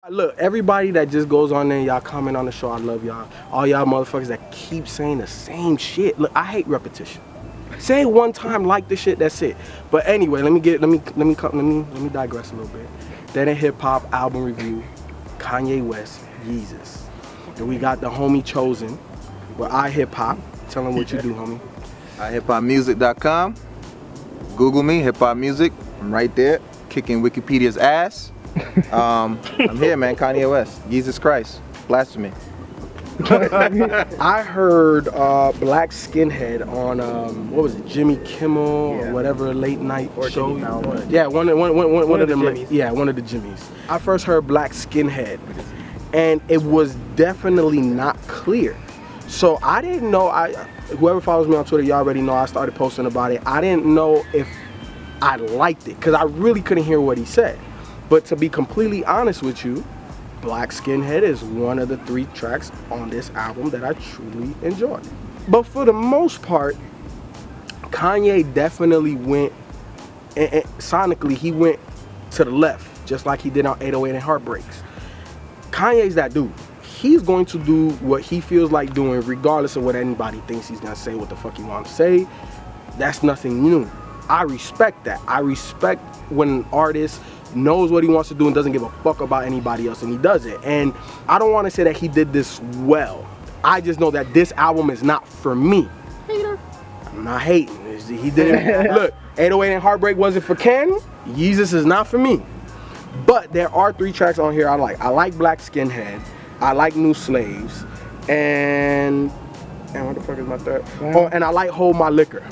Look, everybody that just goes on there and y'all comment on the show, I love y'all. All y'all motherfuckers that keep saying the same shit. Look, I hate repetition. Say it one time, like the shit, that's it. But anyway, let me digress a little bit. That in hip hop album review, Kanye West, Yeezus. And we got the homie Chosen with iHipHop. Tell him what you do, homie. iHipHopmusic.com. Google me, Hip Hop Music. I'm right there, kicking Wikipedia's ass. I'm here, man. Kanye West, Jesus Christ, blasphemy. I heard Black Skinhead on what was it, Jimmy Kimmel or whatever late night show. Yeah, one of them. One of the Jimmys. I first heard Black Skinhead, and it was definitely not clear. So I didn't know. Whoever follows me on Twitter, you already know I started posting about it. I didn't know if I liked it because I really couldn't hear what he said. But to be completely honest with you, Black Skinhead is one of the 3 tracks on this album that I truly enjoyed. But for the most part, Kanye definitely went, and sonically, he went to the left, just like he did on 808 and Heartbreaks. Kanye's that dude. He's going to do what he feels like doing, regardless of what anybody thinks he's gonna say, what the fuck he wants to say. That's nothing new. I respect that. I respect when an artist knows what he wants to do and doesn't give a fuck about anybody else, and he does it. And I don't want to say that he did this well. I just know that this album is not for me. Hater. I'm not hating. He didn't. Look, 808 and Heartbreak wasn't for Ken. Yeezus is not for me. But there are 3 tracks on here I like. I like Black Skinhead. I like New Slaves. And what the fuck is my third? Oh, and I like Hold My Liquor.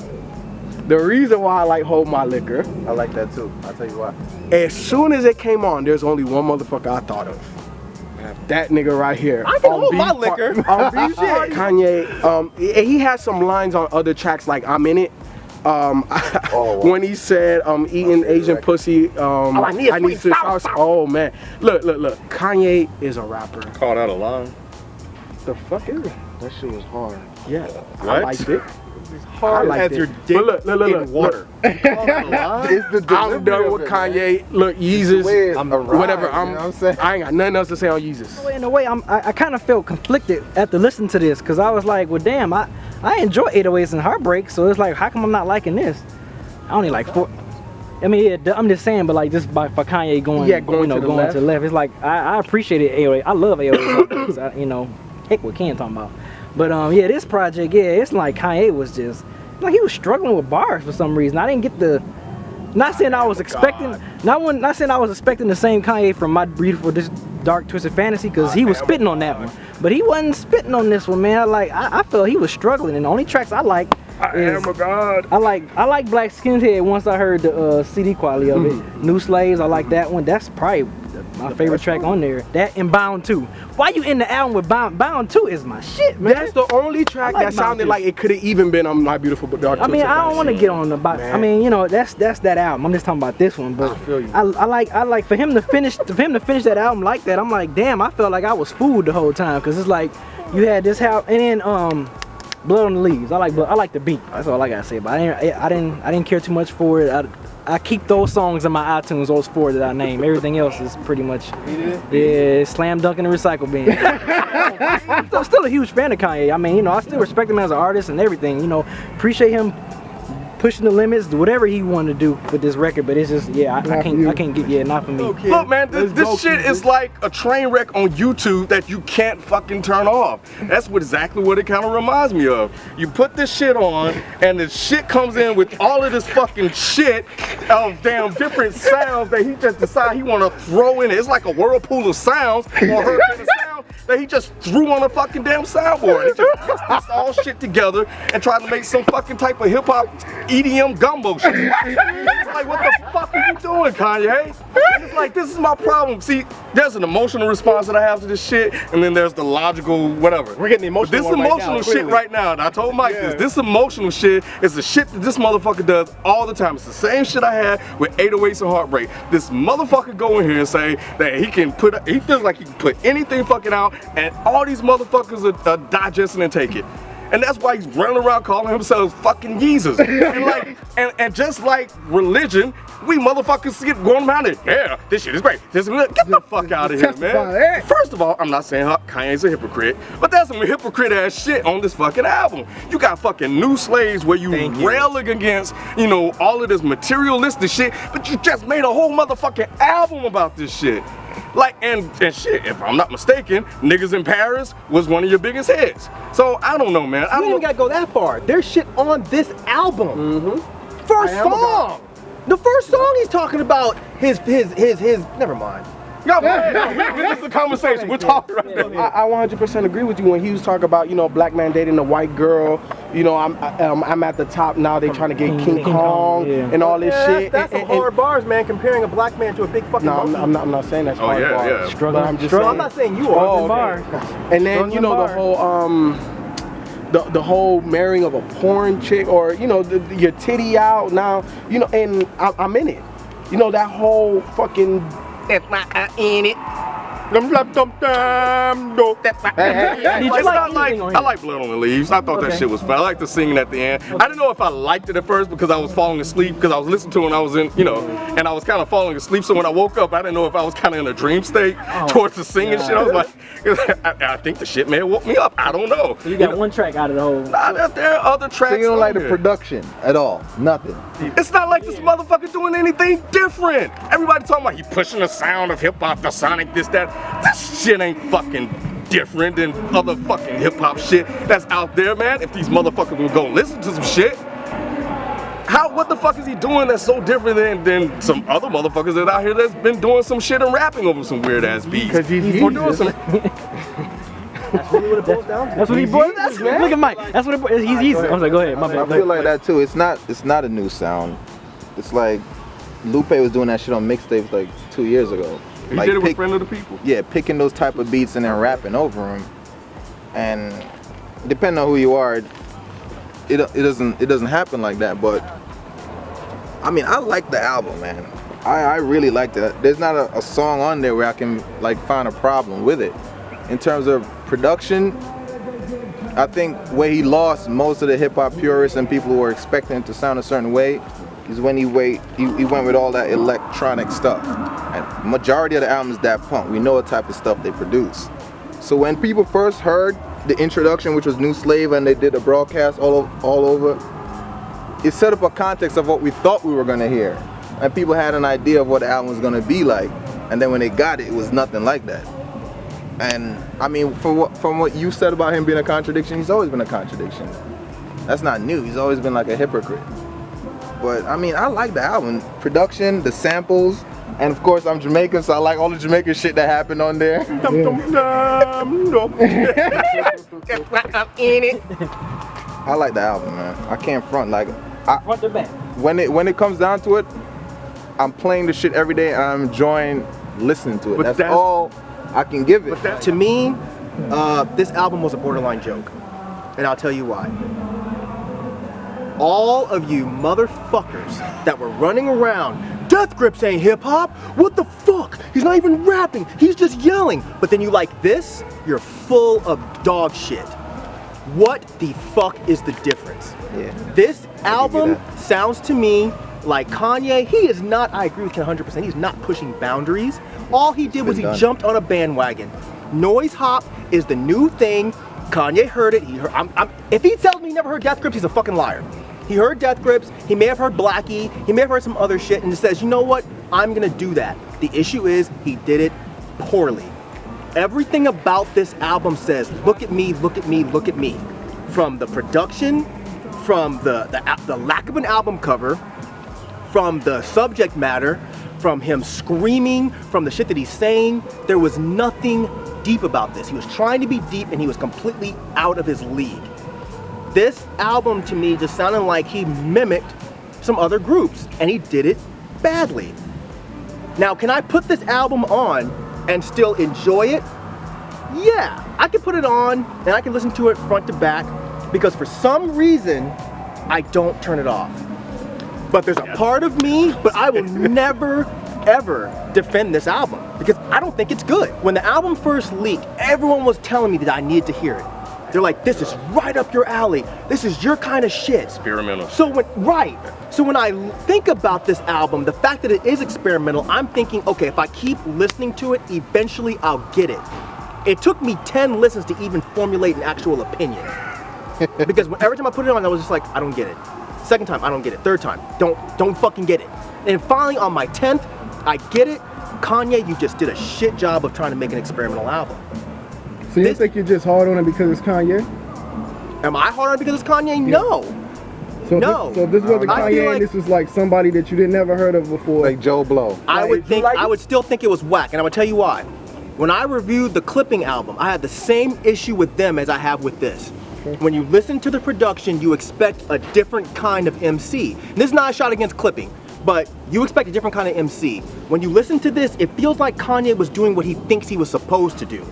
The reason why I like Hold My Liquor, I like that too. I'll tell you why. As soon as it came on, there's only one motherfucker I thought of. That nigga right here. I can hold my liquor. Kanye, he has some lines on other tracks like I'm In It. When he said eating Asian pussy, I need to sauce. Oh man. Look. Kanye is a rapper. Called out a line. The fuck is it? That shit was hard. Yeah. What? I liked it. Hard as your dick in water. I'm done with Kanye. Look, Yeezus, whatever. I ain't got nothing else to say on Yeezus. In a way, I kind of felt conflicted after listening to this because I was like, well, damn, I enjoy 808s and Heartbreak, so it's like, how come I'm not liking this? I only like 4. I mean, yeah, I'm just saying, but like just for Kanye going to the left, it's like I appreciated 808. I love 808s. You know, heck, what Ken talking about. But yeah, this project, yeah, it's like Kanye was just like he was struggling with bars for some reason. I didn't get the. Not saying I was expecting. Not saying I was expecting the same Kanye from My Beautiful Dark Twisted Fantasy, because he was spitting on that one, but he wasn't spitting on this one, man. I felt he was struggling, and the only tracks I like. I am a god. I like Black Skinhead once I heard the CD quality of it. New Slaves, I like that one. That's probably my favorite track on there. That and Bound 2. Why you in the album with Bound 2 is my shit, man. That's the only track that sounded like it could have even been on My Beautiful Dark Twisted. I mean, I don't want to get on the I mean, you know, that's that album. I'm just talking about this one, but I like for him to finish that album like that. I'm like, damn, I felt like I was fooled the whole time, because it's like you had this house and then Blood on the Leaves. I like the beat. That's all I gotta say. But I didn't care too much for it. I keep those songs in my iTunes, those 4 that I name. Everything else is pretty much slam dunk in the recycle bin. I'm still a huge fan of Kanye. I mean, you know, I still respect him as an artist and everything. You know, appreciate him pushing the limits, whatever he wanted to do with this record, but it's just, yeah, I can't get, not for me. Look, man, this shit is like a train wreck on YouTube that you can't fucking turn off. That's exactly what it kind of reminds me of. You put this shit on, and the shit comes in with all of this fucking shit of damn different sounds that he just decided he want to throw in it. It's like a whirlpool of sounds or hurricane of sound that he just threw on a fucking damn soundboard. He just mixed this all shit together and tried to make some fucking type of hip hop EDM gumbo shit. It's like, what the fuck are you doing, Kanye? And it's like, this is my problem. See, there's an emotional response that I have to this shit, and then there's the logical whatever. We're getting the emotional This emotional shit right now, and I told Mike this emotional shit is the shit that this motherfucker does all the time. It's the same shit I had with 808s and Heartbreak. This motherfucker go in here and say that he feels like he can put anything fucking out, and all these motherfuckers are digesting and take it. And that's why he's running around calling himself fucking Yeezus. And just like religion, We motherfuckers get going around it. Yeah, this shit is great. Get the fuck out of here, man. First of all, I'm not saying Kanye's a hypocrite, but that's some hypocrite ass shit on this fucking album. You got fucking New Slaves where you railing against, you know, all of this materialistic shit, but you just made a whole motherfucking album about this shit. Like, and shit, if I'm not mistaken, Niggas in Paris was one of your biggest hits. So, I don't know, man. I don't even gotta go that far. There's shit on this album. First song. The first song he's talking about his, never mind. No, this is a conversation. We're talking right now. I 100% agree with you when he was talking about, you know, black man dating a white girl. You know, I'm at the top now. They trying to get King Kong and all this shit. That's some hard bars, man. Comparing a black man to a big fucking. No, I'm not saying that's hard bars. But I'm just saying. I'm not saying you are. And then you know the whole the whole marrying of a porn chick, or you know your titty out now. You know, and I'm in it. You know that whole fucking. That's not in it. I like Blood on the Leaves. I thought that shit was fun. I liked the singing at the end. I didn't know if I liked it at first because I was falling asleep, because I was listening to it when I was in, you know, and I was kind of falling asleep. So when I woke up, I didn't know if I was kind of in a dream state towards the singing shit. I was like, I think the shit may have woke me up. I don't know. You got one track out of the whole. Nah, there are other tracks. So you don't like the production at all? Nothing. It's not like this motherfucker doing anything different. Everybody talking about he pushing the sound of hip hop, the sonic, this, that. This shit ain't fucking different than other fucking hip hop shit that's out there, man. If these motherfuckers would go listen to some shit, what the fuck is he doing that's so different than some other motherfuckers that out here that's been doing some shit and rapping over some weird ass beats? Because he's doing some. That's really what it boils down to. That's what he boils down to. Look at Mike. That's what he's easy. I was like, go ahead, my bad. I feel like that too. It's not a new sound. It's like Lupe was doing that shit on mixtapes like 2 years ago. He like did it with Friend of the People. Yeah, picking those type of beats and then rapping over them. And depending on who you are, it doesn't happen like that. But I mean, I like the album, man. I really like that. There's not a song on there where I can like find a problem with it. In terms of production, I think where he lost most of the hip hop purists and people who were expecting it to sound a certain way is when he went with all that electronic stuff. And majority of the album is Daft Punk. We know what type of stuff they produce. So when people first heard the introduction, which was New Slave, and they did a broadcast all over, it set up a context of what we thought we were gonna hear. And people had an idea of what the album was gonna be like. And then when they got it, it was nothing like that. And I mean, from what you said about him being a contradiction, he's always been a contradiction. That's not new. He's always been like a hypocrite. But I mean, I like the album. Production, the samples, and of course I'm Jamaican, so I like all the Jamaican shit that happened on there. I like the album, man. I can't front. Like, Front to back. When it comes down to it, I'm playing the shit every day and I'm enjoying listening to it. But that's all I can give it. To me, this album was a borderline joke, and I'll tell you why. All of you motherfuckers that were running around, Death Grips ain't hip hop. What the fuck? He's not even rapping. He's just yelling. But then you like this, you're full of dog shit. What the fuck is the difference? Yeah. This album sounds to me like Kanye. He is not, I agree with Ken 100%, he's not pushing boundaries. All he did was he jumped on a bandwagon. Noise hop is the new thing. Kanye heard it. He heard, if he tells me he never heard Death Grips, he's a fucking liar. He heard Death Grips, he may have heard Blackie, he may have heard some other shit, and says, you know what, I'm gonna do that. The issue is, he did it poorly. Everything about this album says, look at me, look at me, look at me. From the production, from the lack of an album cover, from the subject matter, from him screaming, from the shit that he's saying, there was nothing deep about this. He was trying to be deep and he was completely out of his league. This album to me just sounded like he mimicked some other groups, and he did it badly. Now, can I put this album on and still enjoy it? Yeah, I can put it on and I can listen to it front to back, because for some reason, I don't turn it off. But there's a part of me, but I will never, ever defend this album because I don't think it's good. When the album first leaked, everyone was telling me that I needed to hear it. They're like, this is right up your alley. This is your kind of shit. Experimental. So when I think about this album, the fact that it is experimental, I'm thinking, okay, if I keep listening to it, eventually I'll get it. It took me 10 listens to even formulate an actual opinion. Because every time I put it on, I was just like, I don't get it. Second time, I don't get it. Third time, don't fucking get it. And finally on my 10th, I get it. Kanye, you just did a shit job of trying to make an experimental album. So you think you're just hard on it because it's Kanye? Am I hard on it because it's Kanye? Yeah. No. So this wasn't Kanye, like, and this was like somebody that you didn't never heard of before. Like Joe Blow. I would still think it was whack, and I'm gonna tell you why. When I reviewed the Clipping album, I had the same issue with them as I have with this. Okay. When you listen to the production, you expect a different kind of MC. And this is not a shot against Clipping, but you expect a different kind of MC. When you listen to this, it feels like Kanye was doing what he thinks he was supposed to do.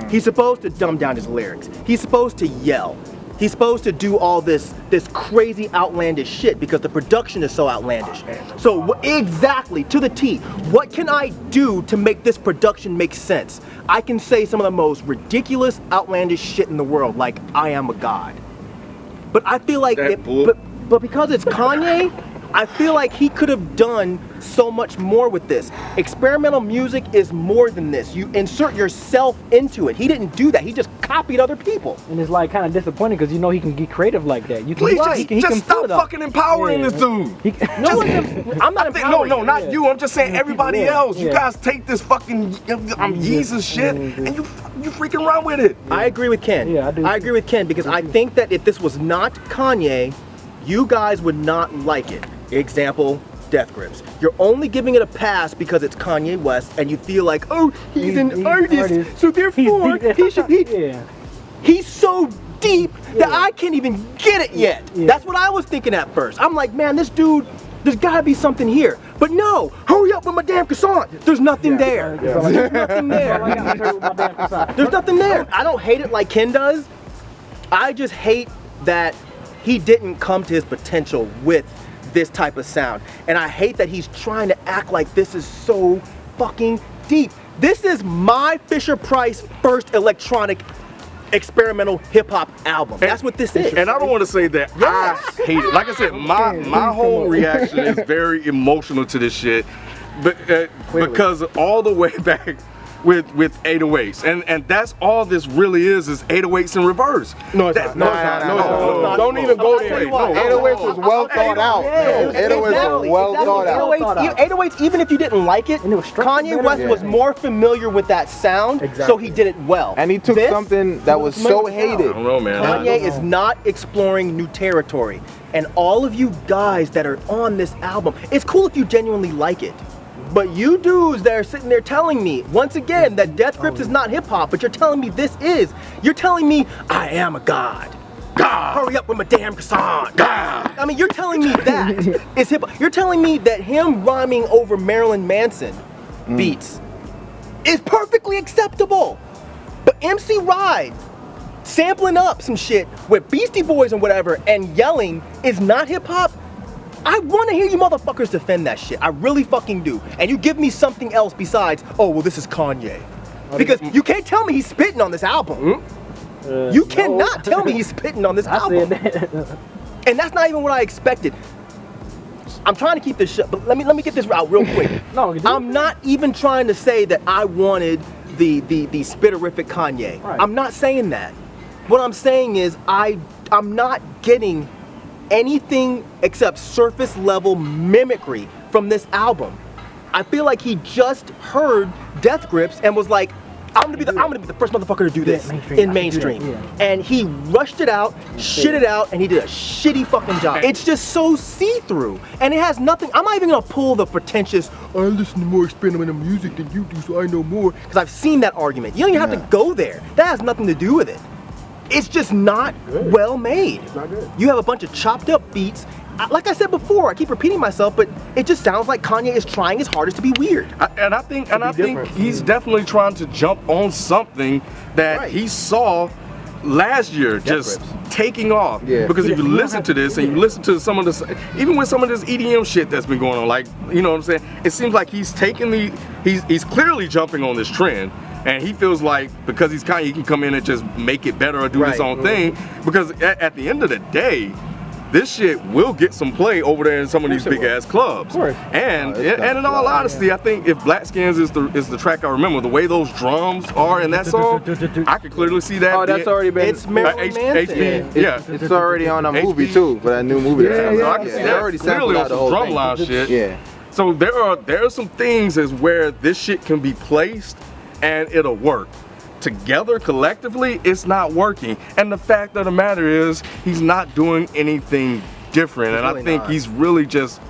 He's supposed to dumb down his lyrics. He's supposed to yell. He's supposed to do all this crazy outlandish shit because the production is so outlandish. So exactly, to the T, what can I do to make this production make sense? I can say some of the most ridiculous, outlandish shit in the world, like I am a god. But I feel like, but because it's Kanye, I feel like he could have done so much more with this. Experimental music is more than this. You insert yourself into it. He didn't do that. He just copied other people. And it's like kind of disappointing because you know he can get creative like that. You can, Please just stop fucking empowering this dude. I'm not empowering. No, not you. I'm just saying everybody else. You guys take this fucking Yeezus shit and you freaking run with it. I agree with Ken. Yeah, I do. I agree with Ken because I think that if this was not Kanye, you guys would not like it. Example, Death Grips. You're only giving it a pass because it's Kanye West and you feel like, oh, he's an artist, so therefore he's so deep that I can't even get it yet. That's what I was thinking at first. I'm like, man, this dude, there's gotta be something here. But no, hurry up with my damn croissant. There's nothing there. There's nothing there. There's nothing there. I don't hate it like Ken does. I just hate that he didn't come to his potential with this type of sound. And I hate that he's trying to act like this is so fucking deep. This is my Fisher-Price first electronic experimental hip-hop album. That's what this is. And I don't want to say that I hate it. Like I said, my whole reaction is very emotional to this shit, but because all the way back with 808s, and that's all this really is 808s in reverse. No, it's not. No, don't even go there. 808s was well thought out. 808s were well thought out. 808s, even if you didn't like it, Kanye West was more familiar with that sound, so he did it well. And he took something that was so hated. I don't know, man. Kanye is not exploring new territory. And all of you guys that are on this album, it's cool if you genuinely like it. But you dudes that are sitting there telling me, once again, that Death Grips is not hip-hop, but you're telling me this is. You're telling me, I am a god. God. Hurry up with my damn croissant. God. I mean, you're telling me that is hip-hop. You're telling me that him rhyming over Marilyn Manson beats is perfectly acceptable. But MC Ride sampling up some shit with Beastie Boys and whatever and yelling is not hip-hop. I want to hear you motherfuckers defend that shit. I really fucking do. And you give me something else besides, oh, well, this is Kanye. Because you can't tell me he's spitting on this album. You cannot tell me he's spitting on this album. And that's not even what I expected. I'm trying to keep this shut, but let me get this out real quick. I'm not even trying to say that I wanted the spitterific Kanye. Right. I'm not saying that. What I'm saying is I'm not getting anything except surface level mimicry from this album. I feel like he just heard Death Grips and was like, I'm gonna be the first motherfucker to do this in mainstream. And he rushed it out, shit it out, and he did a shitty fucking job. It's just so see-through. And it has nothing, I'm not even gonna pull the pretentious, I listen to more experimental music than you do, so I know more. Because I've seen that argument. You don't even have to go there. That has nothing to do with it. It's just not well made. It's not good. You have a bunch of chopped up beats. Like I said before, I keep repeating myself, but it just sounds like Kanye is trying his hardest to be weird. I think he's definitely trying to jump on something that he saw last year just taking off. Because if you listen to this and you listen to some of this, even with some of this EDM shit that's been going on, like, you know what I'm saying? It seems like he's taking he's clearly jumping on this trend. And he feels like because he's Kanye, he can come in and just make it better or do his own thing. Because at the end of the day, this shit will get some play over there in some of these big ass clubs. And in all honesty, I think if Black Skins is the track I remember, the way those drums are in that song, I could clearly see that. Oh, that's already been. It's Marilyn Manson. Yeah, it's already on a movie too, for that new movie. So I can see that already clearly on some drumline shit. Yeah. So there are some things as where this shit can be placed and it'll work. Together, collectively, it's not working. And the fact of the matter is, he's not doing anything different. And I think he's really just.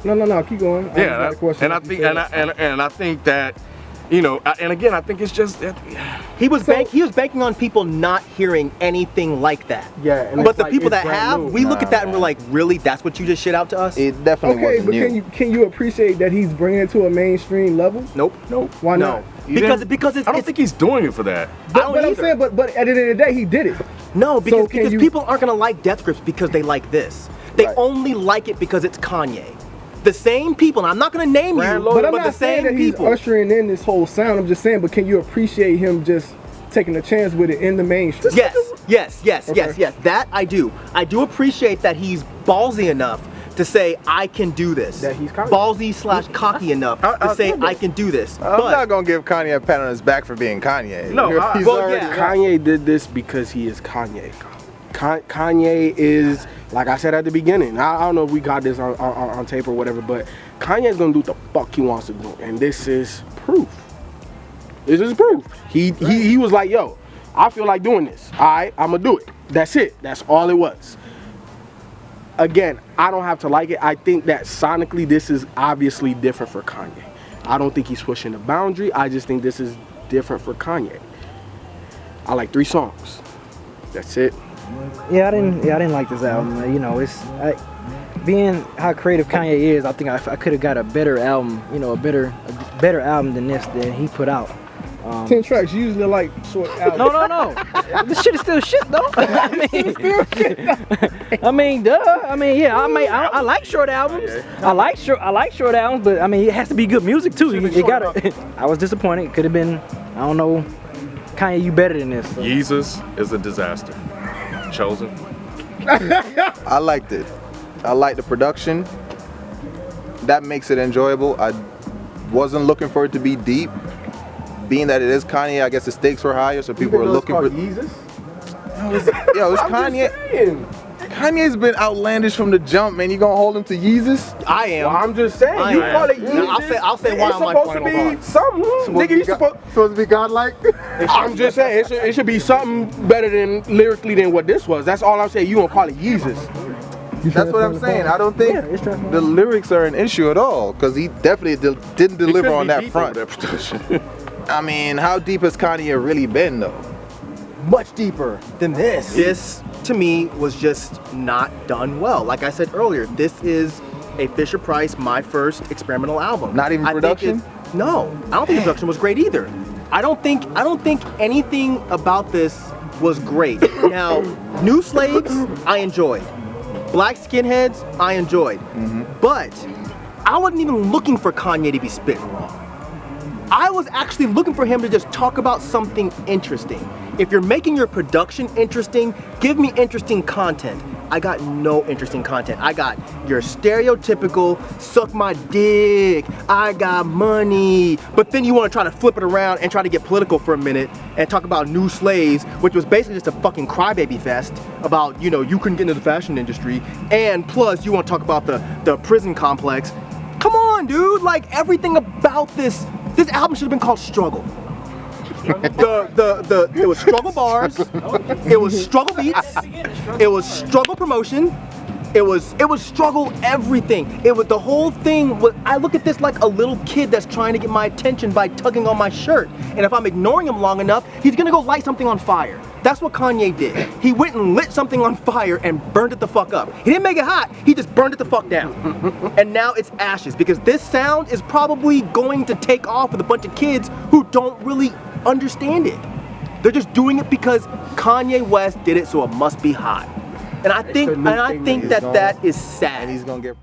No, keep going. Yeah, and I think, and I think that, you know, and again, I think it's just he was banking on people not hearing anything like that. Yeah, and but the people that have, we look at that and we're like, really? That's what you just shit out to us? It definitely wasn't but new. can you appreciate that he's bringing it to a mainstream level? Nope. Why not? Because it's. I don't think he's doing it for that. But I'm saying, but at the end of the day, he did it. No, because people aren't gonna like Death Grips because they like this. They only like it because it's Kanye. The same people, and I'm not gonna name you, but I'm not the saying same that he's people. ushering in this whole sound. I'm just saying, but can you appreciate him just taking a chance with it in the mainstream? Yes. That I do. I do appreciate that he's ballsy enough to say I can do this. That he's ballsy / cocky enough to say I can do this. I'm not gonna give Kanye a pat on his back for being Kanye. No, Kanye did this because he is Kanye. Kanye is, like I said at the beginning, I don't know if we got this on tape or whatever, but Kanye's gonna do what the fuck he wants to do, and this is proof. This is proof. He was like, yo, I feel like doing this. All right, I'm gonna do it. That's it. That's all it was. Again, I don't have to like it. I think that sonically this is obviously different for Kanye. I don't think he's pushing the boundary. I just think this is different for Kanye. I like 3 songs. That's it. Yeah, I didn't like this album. You know, being how creative Kanye is, I think I could have got a better album. You know, a better album than this that he put out. 10 tracks, usually like short albums. No. This shit is still shit though. I mean, duh. I mean, yeah. I like short albums. I like short albums, but I mean, it has to be good music too. You gotta. I was disappointed. It could have been. I don't know. Kanye, you better than this. So. Yeezus is a disaster. Chosen. I liked it. I liked the production. That makes it enjoyable. I wasn't looking for it to be deep. Being that it is Kanye, I guess the stakes were higher, so people were looking for. Yeezus? Yo, it's Kanye. Kanye's been outlandish from the jump, man. You gonna hold him to Yeezus? I am. Well, I'm just saying. You call it Yeezus. I'll say why I'm like supposed to be something. Nigga, you supposed to be godlike? I'm just saying it should be something better than lyrically than what this was. That's all I'm saying. You gonna call it Yeezus? That's what I'm saying. I don't think the lyrics are an issue at all, because he definitely didn't deliver on that front. I mean, how deep has Kanye really been, though? Much deeper than this. This, to me, was just not done well. Like I said earlier, this is a Fisher-Price, my first experimental album. Not even production? No, I don't think the production was great either. I don't think anything about this was great. Now, New Slaves, I enjoyed. Black Skinheads, I enjoyed. But I wasn't even looking for Kanye to be spitting raw. I was actually looking for him to just talk about something interesting. If you're making your production interesting, give me interesting content. I got no interesting content. I got your stereotypical suck my dick, I got money. But then you want to try to flip it around and try to get political for a minute and talk about New Slaves, which was basically just a fucking crybaby fest about, you know, you couldn't get into the fashion industry. And plus you want to talk about the prison complex. Come on, dude, like everything about this album should have been called Struggle. It was struggle bars, it was struggle beats, it was struggle promotion, it was struggle everything. It was the whole thing. I look at this like a little kid that's trying to get my attention by tugging on my shirt. And if I'm ignoring him long enough, he's gonna go light something on fire. That's what Kanye did. He went and lit something on fire and burned it the fuck up. He didn't make it hot, he just burned it the fuck down. And now it's ashes, because this sound is probably going to take off with a bunch of kids who don't really understand it. They're just doing it because Kanye West did it, so it must be hot. And I think that is sad. And he's gonna get